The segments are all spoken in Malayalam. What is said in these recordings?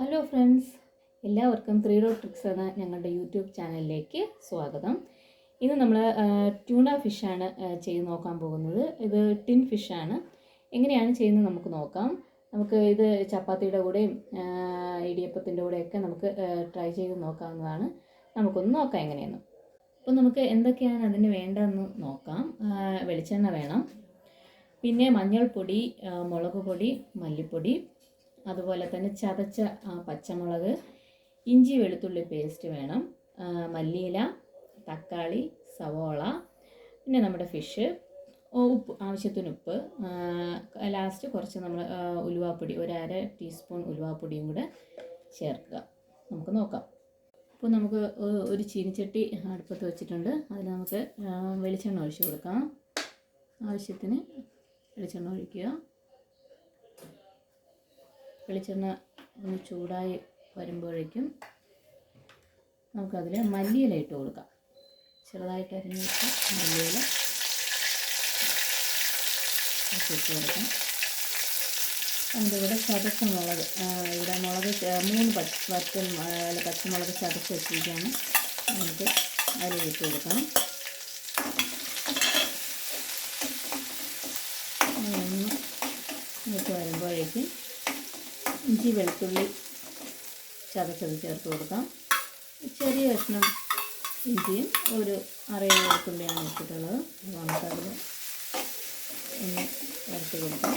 ഹലോ ഫ്രണ്ട്സ്, എല്ലാവർക്കും 3 ഡോട്ട് ട്രിക്സ് എന്ന ഞങ്ങളുടെ യൂട്യൂബ് ചാനലിലേക്ക് സ്വാഗതം. ഇന്ന് നമ്മൾ ട്യൂണ ഫിഷാണ് ചെയ്ത് നോക്കാൻ പോകുന്നത്. ഇത് ടിൻ ഫിഷാണ്. എങ്ങനെയാണ് ചെയ്യുന്നത് നമുക്ക് നോക്കാം. നമുക്ക് ഇത് ചപ്പാത്തിയുടെ കൂടെയും ഇടിയപ്പത്തിൻ്റെ കൂടെയൊക്കെ നമുക്ക് ട്രൈ ചെയ്ത് നോക്കാവുന്നതാണ്. നമുക്കൊന്ന് നോക്കാം എങ്ങനെയെന്ന്. അപ്പോൾ നമുക്ക് എന്തൊക്കെയാണ് അതിന് വേണ്ടതെന്ന് നോക്കാം. വെളിച്ചെണ്ണ വേണം, പിന്നെ മഞ്ഞൾപ്പൊടി, മുളക് പൊടി, മല്ലിപ്പൊടി, അതുപോലെ തന്നെ ചതച്ച പച്ചമുളക്, ഇഞ്ചി വെളുത്തുള്ളി പേസ്റ്റ് വേണം, മല്ലിയില, തക്കാളി, സവോള, പിന്നെ നമ്മുടെ ഫിഷ്, ഉപ്പ്, ആവശ്യത്തിന് ഉപ്പ്, ലാസ്റ്റ് കുറച്ച് നമ്മൾ ഉലുവാപ്പൊടി, 1/2 ടീസ്പൂൺ ഉലുവാപ്പൊടിയും കൂടെ ചേർക്കുക. നമുക്ക് നോക്കാം. അപ്പോൾ നമുക്ക് ഒരു ചീനിച്ചട്ടി അടുപ്പത്ത് വെച്ചിട്ടുണ്ട്. അതിൽ നമുക്ക് വെളിച്ചെണ്ണ ഒഴിച്ച് കൊടുക്കാം. ആവശ്യത്തിന് വെളിച്ചെണ്ണ ഒഴിക്കുക. വെളിച്ചെണ്ണ ഒന്ന് ചൂടായി വരുമ്പോഴേക്കും നമുക്കതിൽ മല്ലിയില ഇട്ട് കൊടുക്കാം. ചെറുതായിട്ട് അരിഞ്ഞ് വെച്ച മല്ലിയില ഇട്ട് കൊടുക്കാം. അതിൻ്റെ കൂടെ ചതച്ച മുളക്, ഇവിടെ മുളക് 3 പച്ചമുളക് ചതച്ച് വെച്ചിരിക്കുകയാണ്. നമുക്ക് അതിലിട്ട് കൊടുക്കണം. ഒന്ന് ഇട്ട് വരുമ്പോഴേക്കും ഇഞ്ചി വെളുത്തുള്ളി ചതച്ചത് ചേർത്ത് കൊടുക്കാം. ചെറിയ കഷ്ണം ഇഞ്ചിയും ഒരു 6 വെളുത്തുള്ളിയാണ് ഇട്ടിട്ടുള്ളത്. നമുക്കതിൽ ഒന്ന് വരട്ടി കൊടുക്കാം.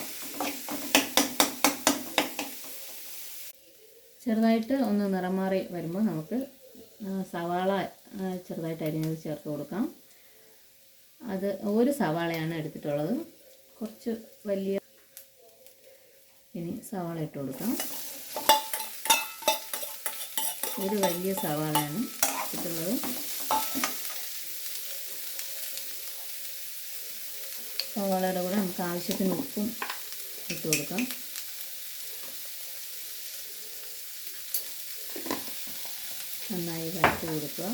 ചെറുതായിട്ട് ഒന്ന് നിറം മാറി വരുമ്പോൾ നമുക്ക് സവാള ചെറുതായിട്ട് അരിഞ്ഞത് ചേർത്ത് കൊടുക്കാം. അത് ഒരു സവാളയാണ് എടുത്തിട്ടുള്ളത്, കുറച്ച് വലിയ. ഇനി സവാള ഇട്ട് കൊടുക്കാം. ഒരു വലിയ സവാളയാണ് ഇട്ടുള്ളത്. സവാളയുടെ കൂടെ നമുക്ക് ആവശ്യത്തിന് ഉപ്പും ഇട്ട് കൊടുക്കാം. നന്നായി വരട്ടി കൊടുക്കുക.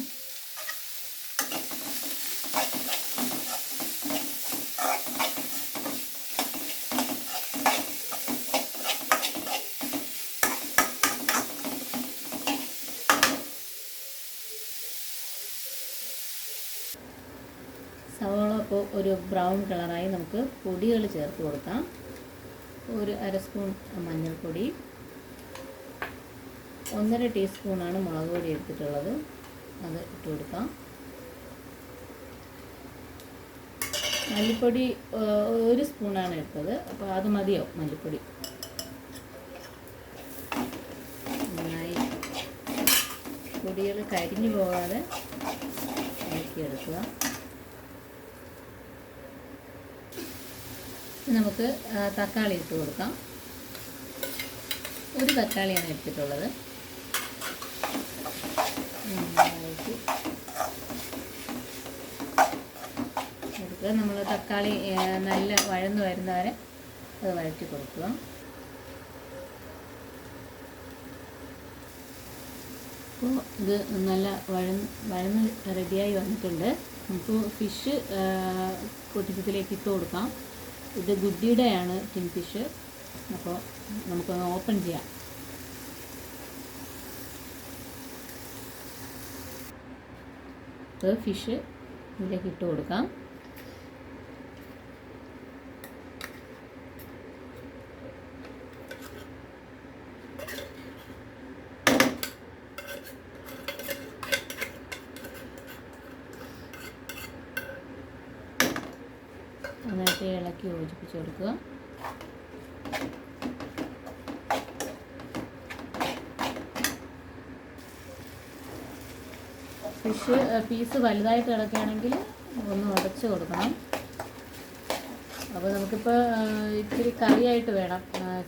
സവാള ഇപ്പോൾ ഒരു ബ്രൗൺ കളറായി നമുക്ക് പൊടികൾ ചേർത്ത് കൊടുക്കാം. ഒരു 1/2 സ്പൂൺ മഞ്ഞൾപ്പൊടി, 1/2 ടീസ്പൂണാണ് മുളക് പൊടി എടുത്തിട്ടുള്ളത്, അത് ഇട്ട് കൊടുക്കാം. മല്ലിപ്പൊടി 1 സ്പൂണാണ് എടുത്തത്, അപ്പോൾ അത് മതിയോ മല്ലിപ്പൊടി. നന്നായി പൊടികൾ കരിഞ്ഞു പോകാതെ ഇളക്കിയെടുക്കുക. നമുക്ക് തക്കാളി ഇട്ട് കൊടുക്കാം. ഒരു തക്കാളിയാണ് എടുത്തിട്ടുള്ളത്. എടുക്കുക. നമ്മൾ തക്കാളി നല്ല വഴന്ന് വരുന്നവരെ അത് വഴറ്റി കൊടുക്കുക. അപ്പോൾ ഇത് നല്ല വഴന്ന് റെഡിയായി വന്നിട്ടുണ്ട്. നമുക്ക് ഫിഷ് പൊട്ടിച്ചതിലേക്ക് ഇട്ട് കൊടുക്കാം. ഇത് ഗുഡിയുടെയാണ് ടിൻ ഫിഷ്. അപ്പോൾ നമുക്കൊന്ന് ഓപ്പൺ ചെയ്യാം. ഫിഷ് ഇതിലേക്ക് ഇട്ട് കൊടുക്കാം. നന്നായിട്ട് ഇളക്കി യോജിപ്പിച്ച് കൊടുക്കുക. ഫിഷ് പീസ് വലുതായിട്ട് കിടക്കുകയാണെങ്കിൽ ഒന്ന് ഉടച്ച് കൊടുക്കണം. അപ്പോൾ നമുക്കിപ്പോൾ ഇത്തിരി കറിയായിട്ട് വേണം.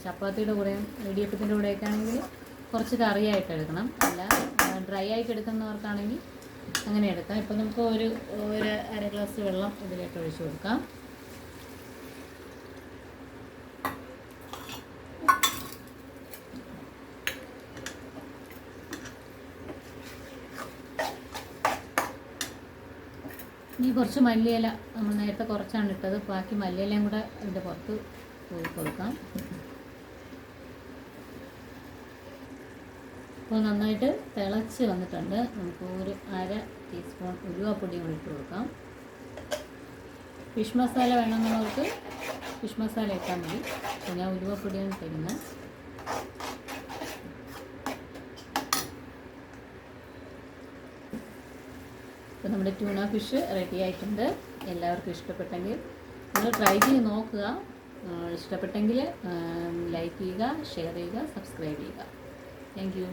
ചപ്പാത്തിയുടെ കൂടെയും ഇടിയപ്പത്തിൻ്റെ കൂടെയൊക്കെ ആണെങ്കിൽ കുറച്ച് കറിയായിട്ട് എടുക്കണം. അല്ല ഡ്രൈ ആയിട്ട് എടുക്കുന്നവർക്കാണെങ്കിൽ അങ്ങനെ എടുക്കാം. ഇപ്പോൾ നമുക്ക് ഒരു 1/2 ഗ്ലാസ് വെള്ളം ഇതിലേക്ക് ഒഴിച്ച് കൊടുക്കാം. ഇനി കുറച്ച് മല്ലിയില, നമ്മൾ നേരത്തെ കുറച്ചാണ് ഇട്ടത്, ബാക്കി മല്ലിയിലയും കൂടെ ഇതിൻ്റെ പുറത്ത് കൊടുക്കാം. അപ്പോൾ നന്നായിട്ട് തിളച്ച് വന്നിട്ടുണ്ട്. നമുക്ക് ഒരു 1/2 ടീസ്പൂൺ ഉലുവാപ്പൊടി കൂടി ഇട്ട് കൊടുക്കാം. ഫിഷ് മസാല വേണമെന്നുള്ളവർക്ക് ഫിഷ് മസാല ഇട്ടാൽ മതി. അപ്പോൾ ഞാൻ ഉലുവാപ്പൊടിയാണ് തരുന്നത്. അപ്പോൾ നമ്മുടെ ട്യൂണ ഫിഷ് റെഡി ആയിട്ടുണ്ട്. എല്ലാവർക്കും ഇഷ്ടപ്പെട്ടെങ്കിൽ നിങ്ങൾ ട്രൈ ചെയ്ത് നോക്കുക. ഇഷ്ടപ്പെട്ടെങ്കിൽ ലൈക്ക് ചെയ്യുക, ഷെയർ ചെയ്യുക, സബ്സ്ക്രൈബ് ചെയ്യുക. Thank you.